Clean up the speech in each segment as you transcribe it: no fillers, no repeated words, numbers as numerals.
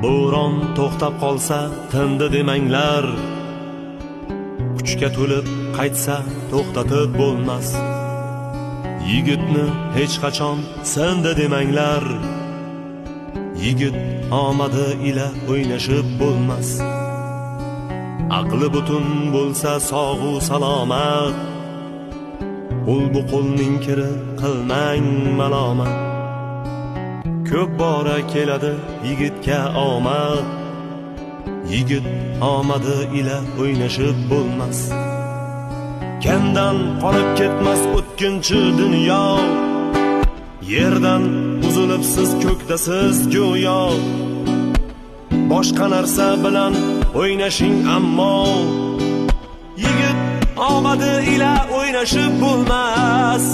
Bo'ron to'xtab qolsa tindi demanglar, kuchga to'lib qaytsa to'xtatib bo'lmas. Yigitni hech qachon sindi demanglar, yigit omadi ila o'ynashib bo'lmas. Aqli butun bo'lsa sog'u salomat, qo'l bu qo'lning kiri qilmang malomat. Ko'p bora keladi yigitga omad, yigit omadi ila o'ynashib bo'lmas. Kandan qolib ketmas o'tkinchi dunyo, yerdan uzilib siz ko'kdasiz go'yo. Boshqa narsa bilan o'ynashing ammo, yigit omadi ila o'ynashib bo'lmas.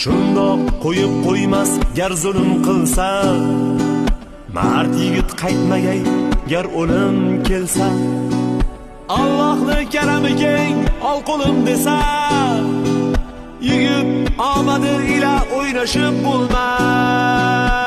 Shundoq qo'yib qo'ymas gar zulm qilsa, mard yigit qaytmagay gar o'lim kelsa. Allohni karami keng ol qo'lim desa, yigit omadi ila o'ynashib bo'lmas.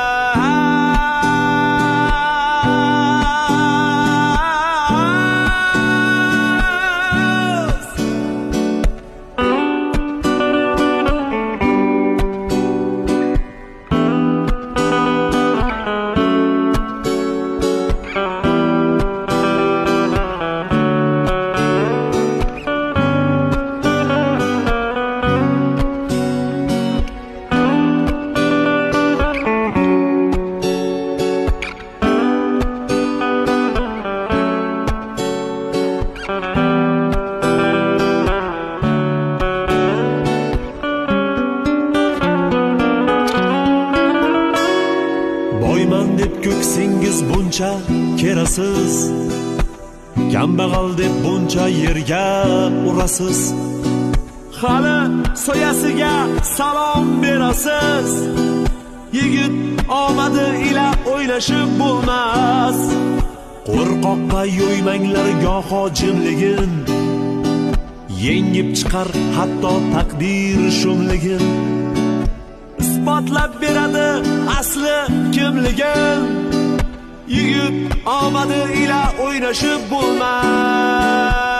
Boyman deb ko'ksingiz buncha kerasiz, kambag'al deb buncha yerga urasiz. Hali soyasiga salom berasiz, yigit omadi ila o'ynashib bo'lmas. Qo'rqoqqa yo'ymanglar goho jimligin, yengib chiqar hatto taqdir shumligin. Isbotlab beradi asli kimligin, yigit omadi ila o'ynashib bo'lmas.